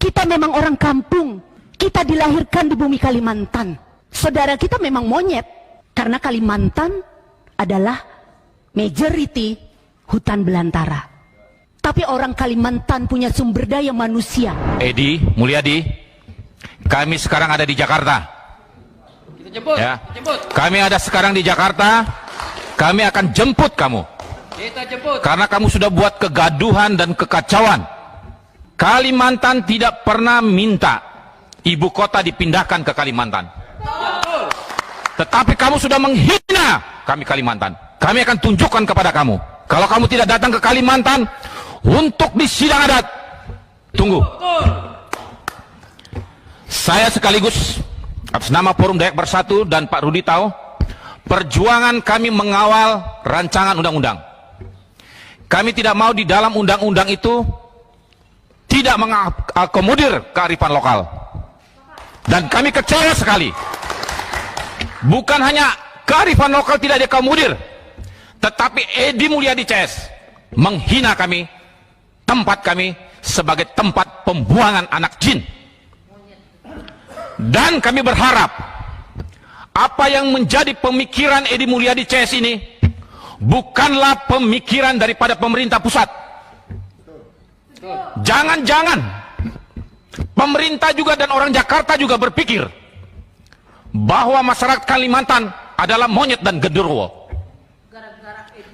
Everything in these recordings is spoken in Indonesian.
Kita memang orang kampung. Kita dilahirkan di bumi Kalimantan. Saudara kita memang monyet. Karena Kalimantan adalah majority hutan belantara. Tapi orang Kalimantan punya sumber daya manusia. Edi Mulyadi, kami sekarang ada di Jakarta. Kita jemput, Ya. jemput. Kami ada sekarang di Jakarta. Kami akan jemput kamu. Kita jemput. Karena kamu sudah buat kegaduhan dan kekacauan. Kalimantan tidak pernah minta ibu kota dipindahkan ke Kalimantan. Tetapi kamu sudah menghina kami Kalimantan. Kami akan tunjukkan kepada kamu. Kalau kamu tidak datang ke Kalimantan untuk di sidang adat, tunggu. Saya sekaligus atas nama Forum Dayak Bersatu dan Pak Rudi tahu, perjuangan kami mengawal rancangan undang-undang. Kami tidak mau di dalam undang-undang itu tidak mengakomodir kearifan lokal. Dan kami kecewa sekali. Bukan hanya kearifan lokal tidak diakomodir, tetapi Edi Mulyadi CS menghina kami, tempat kami sebagai tempat pembuangan anak jin. Dan kami berharap apa yang menjadi pemikiran Edi Mulyadi CS ini bukanlah pemikiran daripada pemerintah pusat. Jangan-jangan pemerintah juga dan orang Jakarta juga berpikir bahwa masyarakat Kalimantan adalah monyet dan genderuwo,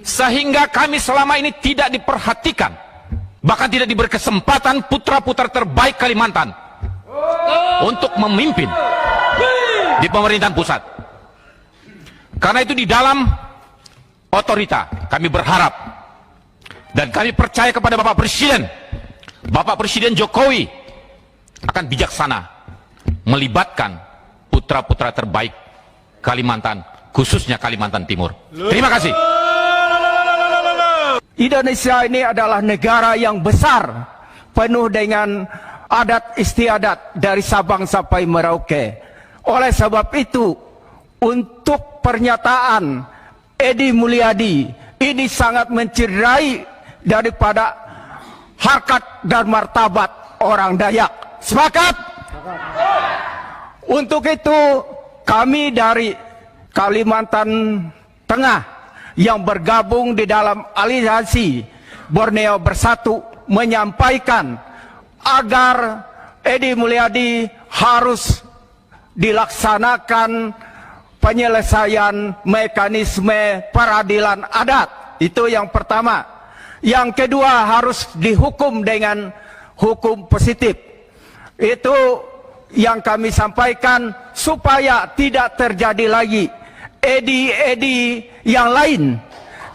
sehingga kami selama ini tidak diperhatikan, bahkan tidak diberi kesempatan putra-putra terbaik Kalimantan untuk memimpin di pemerintahan pusat. Karena itu di dalam otorita kami berharap dan kami percaya kepada Bapak Presiden Jokowi akan bijaksana melibatkan putra-putra terbaik Kalimantan, khususnya Kalimantan Timur. Terima kasih. Indonesia ini adalah negara yang besar, penuh dengan adat istiadat dari Sabang sampai Merauke. Oleh sebab itu, untuk pernyataan Edi Mulyadi ini sangat mencederai daripada harkat dan martabat orang Dayak. Sepakat? Untuk itu kami dari Kalimantan Tengah yang bergabung di dalam aliansi Borneo Bersatu menyampaikan agar Edi Mulyadi harus dilaksanakan penyelesaian mekanisme peradilan adat. Itu yang pertama. Yang kedua, harus dihukum dengan hukum positif. Itu yang kami sampaikan supaya tidak terjadi lagi Edi yang lain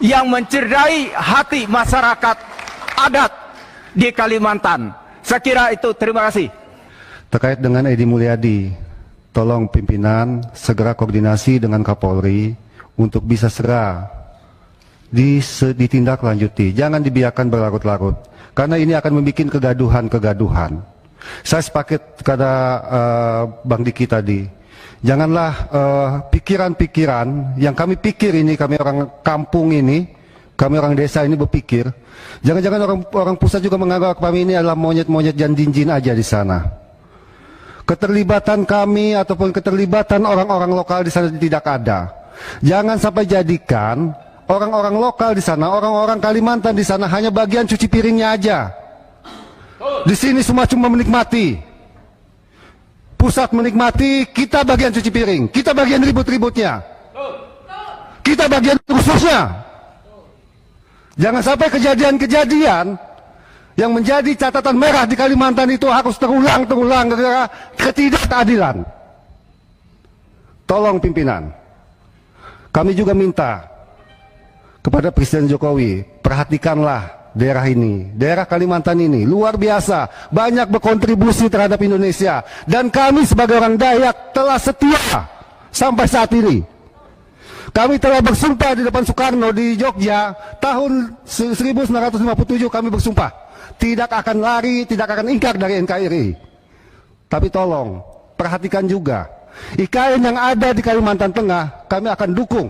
yang mencederai hati masyarakat adat di Kalimantan. Saya kira itu. Terima kasih. Terkait dengan Edi Mulyadi, tolong pimpinan segera koordinasi dengan Kapolri untuk bisa segera ditindaklanjuti. Jangan dibiarkan berlarut-larut, karena ini akan membuat kegaduhan. Saya sepakat kepada Bang Diki tadi. Janganlah pikiran-pikiran yang kami pikir ini, kami orang kampung ini, kami orang desa ini berpikir, jangan-jangan orang pusat juga menganggap kami ini adalah monyet-monyet dan jin-jin aja di sana. Keterlibatan kami ataupun keterlibatan orang-orang lokal di sana tidak ada. Jangan sampai jadikan orang-orang lokal di sana, orang-orang Kalimantan di sana hanya bagian cuci piringnya aja. Di sini semua cuma menikmati. Pusat menikmati, kita bagian cuci piring, kita bagian ribut-ributnya, kita bagian khususnya. Jangan sampai kejadian-kejadian yang menjadi catatan merah di Kalimantan itu harus terulang gara-gara ketidakadilan. Tolong pimpinan, kami juga minta kepada Presiden Jokowi, perhatikanlah daerah ini, daerah Kalimantan ini luar biasa, banyak berkontribusi terhadap Indonesia, dan kami sebagai orang Dayak telah setia sampai saat ini. Kami telah bersumpah di depan Soekarno di Jogja tahun 1957, kami bersumpah tidak akan lari, tidak akan ingkar dari NKRI. Tapi tolong perhatikan juga IKN yang ada di Kalimantan Tengah, kami akan dukung.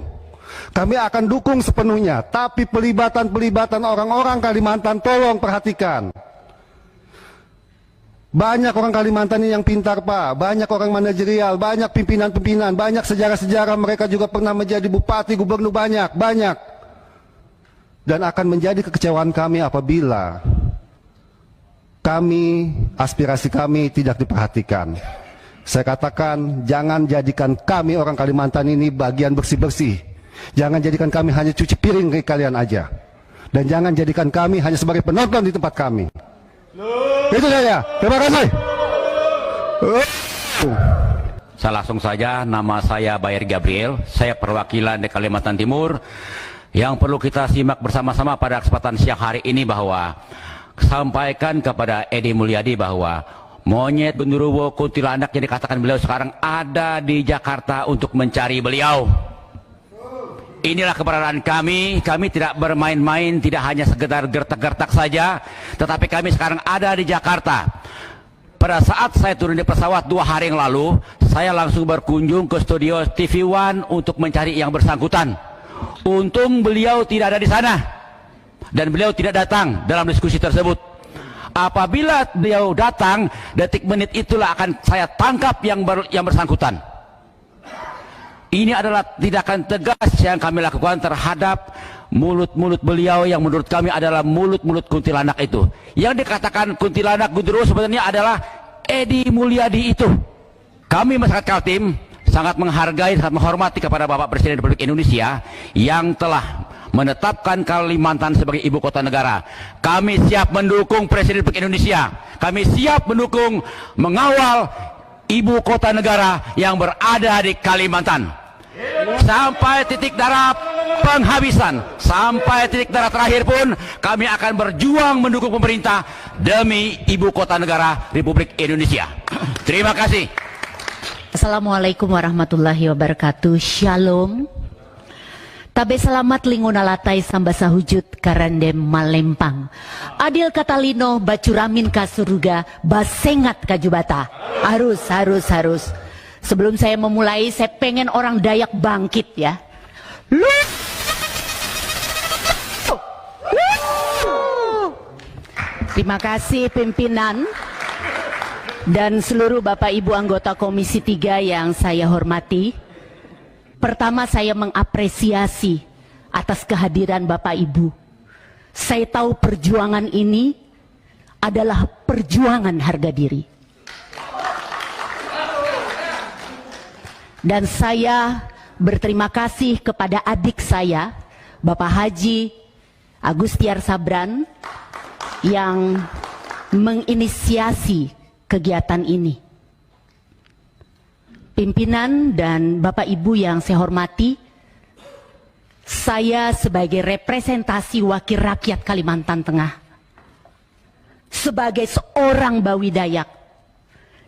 Kami akan dukung sepenuhnya, tapi pelibatan orang-orang Kalimantan tolong perhatikan. Banyak orang Kalimantan ini yang pintar, Pak. Banyak orang manajerial, banyak pimpinan-pimpinan, banyak sejarah-sejarah. Mereka juga pernah menjadi bupati, gubernur, banyak. Dan akan menjadi kekecewaan kami apabila aspirasi kami tidak diperhatikan. Saya katakan, jangan jadikan kami orang Kalimantan ini bagian bersih-bersih. Jangan jadikan kami hanya cuci piring ke kalian aja. Dan jangan jadikan kami hanya sebagai penonton di tempat kami. Itu saya. Terima kasih. Saya langsung saja, nama saya Bayer Gabriel, saya perwakilan di Kalimantan Timur. Yang perlu kita simak bersama-sama pada kesempatan siang hari ini bahwa sampaikan kepada Edi Mulyadi bahwa monyet genderuwo kuntilanak yang dikatakan beliau sekarang ada di Jakarta untuk mencari beliau. Inilah keberadaan kami tidak bermain-main, tidak hanya sekedar gertak-gertak saja, tetapi kami sekarang ada di Jakarta. Pada saat saya turun di pesawat 2 hari yang lalu, saya langsung berkunjung ke studio TV One untuk mencari yang bersangkutan. Untung beliau tidak ada di sana, dan beliau tidak datang dalam diskusi tersebut. Apabila beliau datang, detik menit itulah akan saya tangkap yang bersangkutan. Ini adalah tindakan tegas yang kami lakukan terhadap mulut-mulut beliau yang menurut kami adalah mulut-mulut kuntilanak itu. Yang dikatakan kuntilanak genderuwo sebenarnya adalah Edi Mulyadi itu. Kami masyarakat Kaltim sangat menghargai, sangat menghormati kepada Bapak Presiden Republik Indonesia yang telah menetapkan Kalimantan sebagai ibu kota negara. Kami siap mendukung Presiden Republik Indonesia. Kami siap mendukung, mengawal ibu kota negara yang berada di Kalimantan. Sampai titik darah penghabisan, sampai titik darah terakhir pun kami akan berjuang mendukung pemerintah demi ibu kota negara Republik Indonesia. Terima kasih. Assalamualaikum warahmatullahi wabarakatuh. Shalom. Tabe selamat lingunalatai sambasa hujud karandem malempang. Adil katalino bacuramin kasuruga basengat kajubata. Harus. Sebelum saya memulai, saya pengen orang Dayak bangkit ya. Terima kasih pimpinan dan seluruh Bapak Ibu anggota Komisi 3 yang saya hormati. Pertama, saya mengapresiasi atas kehadiran Bapak Ibu. Saya tahu perjuangan ini adalah perjuangan harga diri. Dan saya berterima kasih kepada adik saya, Bapak Haji Agustiar Sabran, yang menginisiasi kegiatan ini. Pimpinan dan Bapak Ibu yang saya hormati, saya sebagai representasi wakil rakyat Kalimantan Tengah, sebagai seorang Bawi Dayak,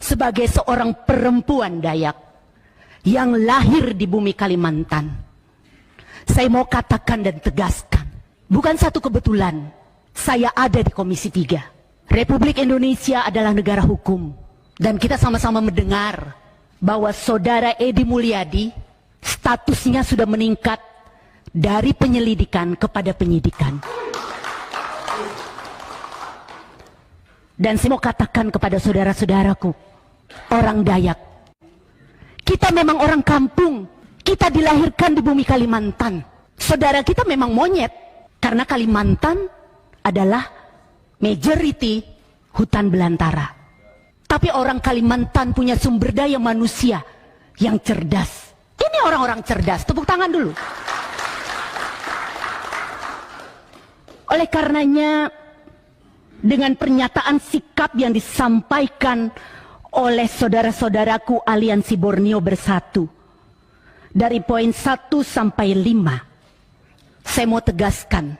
sebagai seorang perempuan Dayak yang lahir di bumi Kalimantan, saya mau katakan dan tegaskan, bukan satu kebetulan saya ada di Komisi 3. Republik Indonesia adalah negara hukum, dan kita sama-sama mendengar bahwa saudara Edi Mulyadi statusnya sudah meningkat dari penyelidikan kepada penyidikan. Dan saya mau katakan kepada saudara-saudaraku orang Dayak, kita memang orang kampung, kita dilahirkan di bumi Kalimantan. Saudara kita memang monyet, karena Kalimantan adalah majority hutan belantara. Tapi orang Kalimantan punya sumber daya manusia yang cerdas. Ini orang-orang cerdas, tepuk tangan dulu. Oleh karenanya, dengan pernyataan sikap yang disampaikan oleh saudara-saudaraku Aliansi Borneo Bersatu, dari poin 1 sampai 5, saya mau tegaskan,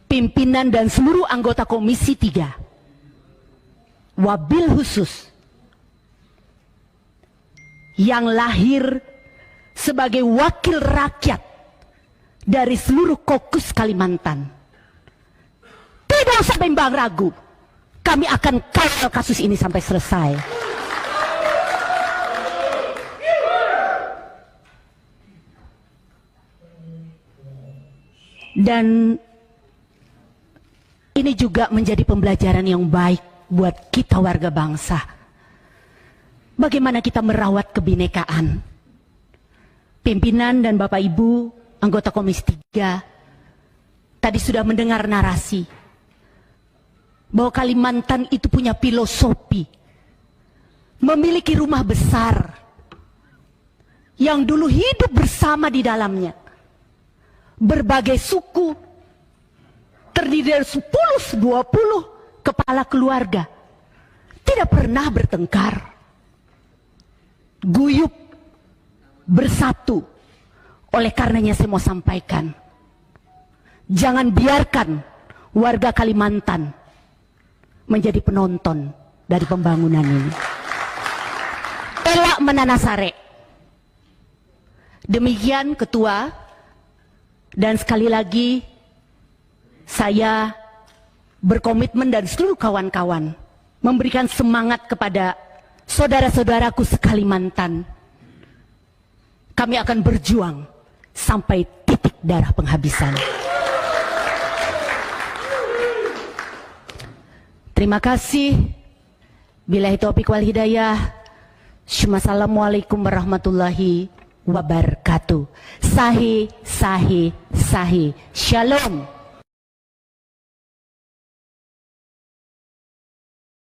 pimpinan dan seluruh anggota Komisi 3, wabil khusus yang lahir sebagai wakil rakyat dari seluruh kokus Kalimantan, tidak usah bimbang ragu, kami akan kawal kasus ini sampai selesai. Dan ini juga menjadi pembelajaran yang baik buat kita warga bangsa. Bagaimana kita merawat kebinekaan. Pimpinan dan Bapak Ibu anggota Komisi 3 tadi sudah mendengar narasi bahwa Kalimantan itu punya filosofi, memiliki rumah besar yang dulu hidup bersama di dalamnya. Berbagai suku, terdiri dari 10-20 kepala keluarga, tidak pernah bertengkar, guyup, bersatu. Oleh karenanya saya mau sampaikan, jangan biarkan warga Kalimantan menjadi penonton dari pembangunan ini. Elak menanasare. Demikian Ketua. Dan sekali lagi saya berkomitmen dan seluruh kawan-kawan memberikan semangat kepada saudara-saudaraku se-Kalimantan. Kami akan berjuang sampai titik darah penghabisan. Terima kasih. Billahi taufiq wal hidayah. Assalamualaikum warahmatullahi wabarakatuh. Sahih. Shalom.